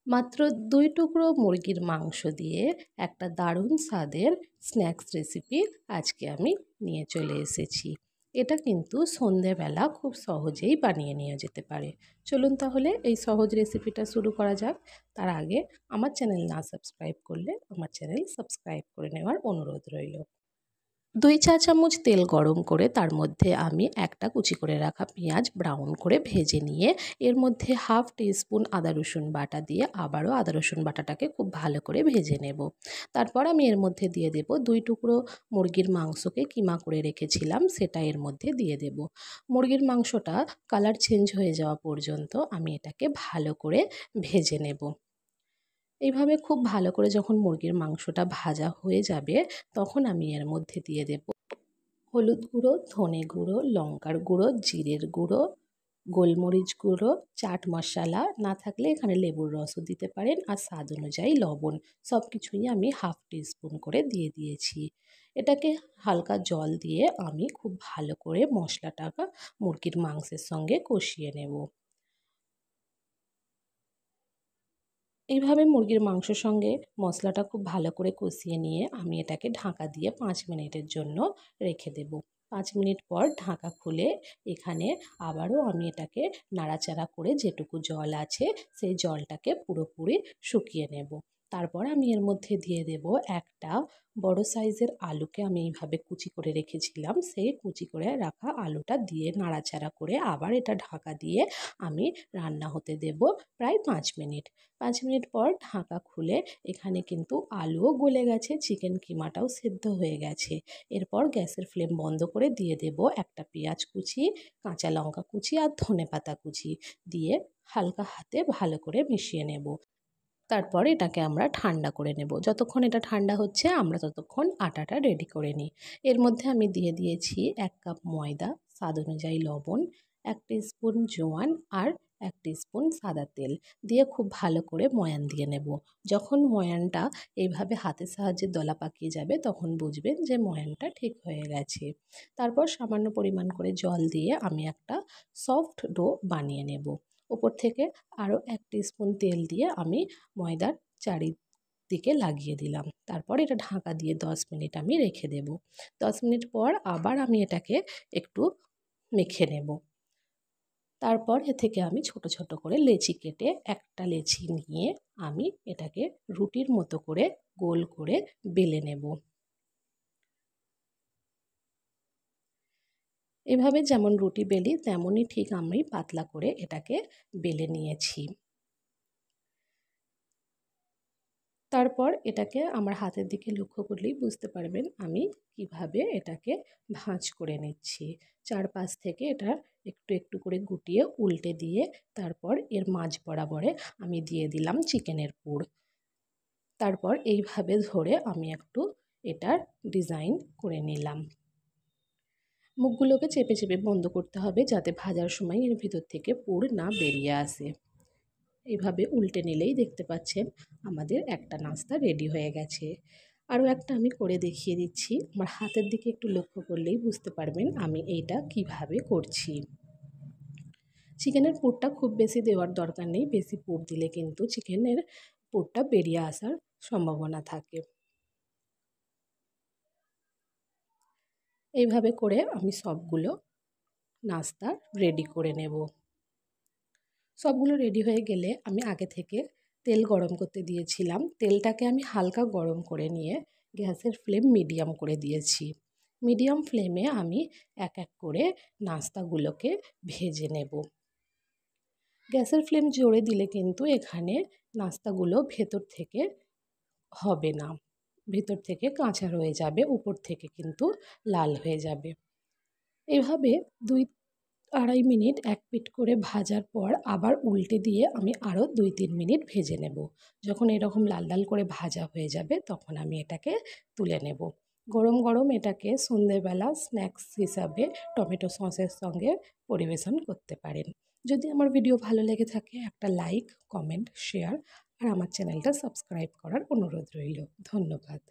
মাত্র ২ টুকরো মুরগির মাংস দিয়ে একটা দারুণ স্বাদের স্ন্যাক্স রেসিপি আজকে আমি নিয়ে চলে এসেছি। এটা কিন্তু সন্ধেবেলা খুব সহজেই বানিয়ে নেওয়া যেতে পারে। চলুন তাহলে এই সহজ রেসিপিটা শুরু করা যাক। তার আগে আমার চ্যানেল না সাবস্ক্রাইব করলে আমার চ্যানেল সাবস্ক্রাইব করে নেওয়ার অনুরোধ রইল। ২ চা চামচ তেল গরম করে তার মধ্যে আমি একটা কুচি করে রাখা পেঁয়াজ ব্রাউন করে ভেজে নিয়ে এর মধ্যে হাফ টিস্পুন আদা রসুন বাটা দিয়ে আবারও আদা রসুন বাটাটাকে খুব ভালো করে ভেজে নেব। তারপর আমি এর মধ্যে দিয়ে দেব ২ টুকরো মুরগির মাংসকে কিমা করে রেখেছিলাম, সেটা এর মধ্যে দিয়ে দেব। মুরগির মাংসটা কালার চেঞ্জ হয়ে যাওয়া পর্যন্ত আমি এটাকে ভালো করে ভেজে নেব। এইভাবে খুব ভালো করে যখন মুরগির মাংসটা ভাজা হয়ে যাবে তখন আমি এর মধ্যে দিয়ে দেব হলুদ গুঁড়ো, ধনে গুঁড়ো, লঙ্কার গুঁড়ো, জিরের গুঁড়ো, গোলমরিচ গুঁড়ো, চাট মশলা, না থাকলে এখানে লেবুর রসও দিতে পারেন, আর স্বাদ অনুযায়ী লবণ। সব কিছুই আমি হাফ টিস্পুন করে দিয়ে দিয়েছি। এটাকে হালকা জল দিয়ে আমি খুব ভালো করে মশলাটাকে মুরগির মাংসের সঙ্গে কষিয়ে নেব। এইভাবে মুরগির মাংসর সঙ্গে মশলাটা খুব ভালো করে কষিয়ে নিয়ে আমি এটাকে ঢাকা দিয়ে 5 মিনিটের জন্য রেখে দেব। 5 মিনিট পর ঢাকা খুলে এখানে আবারও আমি এটাকে নাড়াচাড়া করে যেটুকু জল আছে সেই জলটাকে পুরোপুরি শুকিয়ে নেব। তারপর আমি এর মধ্যে দিয়ে দেব একটা বড় সাইজের আলুকে আমি এইভাবে কুচি করে রেখেছিলাম, সেই কুচি করে রাখা আলুটা দিয়ে নাড়াচাড়া করে আবার এটা ঢাকা দিয়ে আমি রান্না হতে দেব প্রায় 5 মিনিট। 5 মিনিট পর ঢাকা খুলে এখানে কিন্তু আলুও গলে গেছে, চিকেন কিমাটাও সেদ্ধ হয়ে গেছে। এরপর গ্যাসের ফ্লেম বন্ধ করে দিয়ে দেব একটা পেঁয়াজ কুচি, কাঁচা লঙ্কা কুচি আর ধনেপাতা কুচি দিয়ে হালকা হাতে ভালো করে মিশিয়ে নেব। তারপর এটাকে আমরা ঠান্ডা করে নেব। যতক্ষণ এটা ঠান্ডা হচ্ছে আমরা ততক্ষণ আটাটা রেডি করে নিই। এর মধ্যে আমি দিয়ে দিয়েছি 1 কাপ ময়দা, স্বাদ অনুযায়ী লবণ, 1 টিস্পুন জোয়ান আর 1 টিস্পুন সাদা তেল দিয়ে খুব ভালো করে ময়ান দিয়ে নেব। যখন ময়ানটা এইভাবে হাতের সাহায্যে দলা পাকিয়ে যাবে তখন বুঝবেন যে ময়ানটা ঠিক হয়ে গেছে। তারপর সামান্য পরিমাণ করে জল দিয়ে আমি একটা সফট ডো বানিয়ে নেব। ওপর থেকে আরও 1 টিস্পুন তেল দিয়ে আমি ময়দার চারিদিকে লাগিয়ে দিলাম। তারপর এটা ঢাকা দিয়ে 10 মিনিট আমি রেখে দেব। 10 মিনিট পর আবার আমি এটাকে একটু মেখে নেব। তারপর এ থেকে আমি ছোট ছোট করে লেচি কেটে একটা লেচি নিয়ে আমি এটাকে রুটির মতো করে গোল করে বেলে নেব। এভাবে যেমন রুটি বেলি তেমনই ঠিক আমি পাতলা করে এটাকে বেলে নিয়েছি। তারপর এটাকে আমার হাতের দিকে লক্ষ্য করলেই বুঝতে পারবেন আমি কিভাবে এটাকে ভাঁজ করে নিচ্ছি। চারপাশ থেকে এটা একটু একটু করে গুটিয়ে উল্টে দিয়ে তারপর এর মাঝ বরাবরে আমি দিয়ে দিলাম চিকেনের পুর। তারপর এইভাবে ধরে আমি একটু এটার ডিজাইন করে নিলাম। মুখগুলোকে চেপে চেপে বন্ধ করতে হবে যাতে ভাজার সময় এর ভিতর থেকে পুর না বেরিয়ে আসে। এইভাবে উল্টে নিলেই দেখতে পাচ্ছেন আমাদের একটা নাস্তা রেডি হয়ে গেছে। আরও একটা আমি করে দেখিয়ে দিচ্ছি। আমার হাতের দিকে একটু লক্ষ্য করলেই বুঝতে পারবেন আমি এইটা কিভাবে করছি। চিকেনের পুরটা খুব বেশি দেওয়ার দরকার নেই, বেশি পুর দিলে কিন্তু চিকেনের পুরটা বেরিয়ে আসার সম্ভাবনা থাকে। এইভাবে করে আমি সবগুলো নাস্তা রেডি করে নেব। সবগুলো রেডি হয়ে গেলে আমি আগে থেকে তেল গরম করতে দিয়েছিলাম। তেলটাকে আমি হালকা গরম করে নিয়ে গ্যাসের ফ্লেম মিডিয়াম করে দিয়েছি। মিডিয়াম ফ্লেমে আমি এক এক করে নাস্তাগুলোকে ভেজে নেব। গ্যাসের ফ্লেম জোরে দিলে কিন্তু এখানে নাস্তাগুলো ভেতর থেকে হবে না, ভেতর থেকে কাঁচা রয়ে যাবে, উপর থেকে কিন্তু লাল হয়ে যাবে। এভাবে 2-2.5 মিনিট এক পিঠ করে ভাজার পর আবার উল্টে দিয়ে আমি আরও 2-3 মিনিট ভেজে নেব। যখন এরকম লাল লাল করে ভাজা হয়ে যাবে তখন আমি এটাকে তুলে নেব। গরম গরম এটাকে সন্ধ্যেবেলা স্ন্যাক্স হিসাবে টমেটো সসের সঙ্গে পরিবেশন করতে পারেন। যদি আমার ভিডিও ভালো লেগে থাকে একটা লাইক, কমেন্ট, শেয়ার আর আমার চ্যানেলটা সাবস্ক্রাইব করার অনুরোধ রইল। ধন্যবাদ।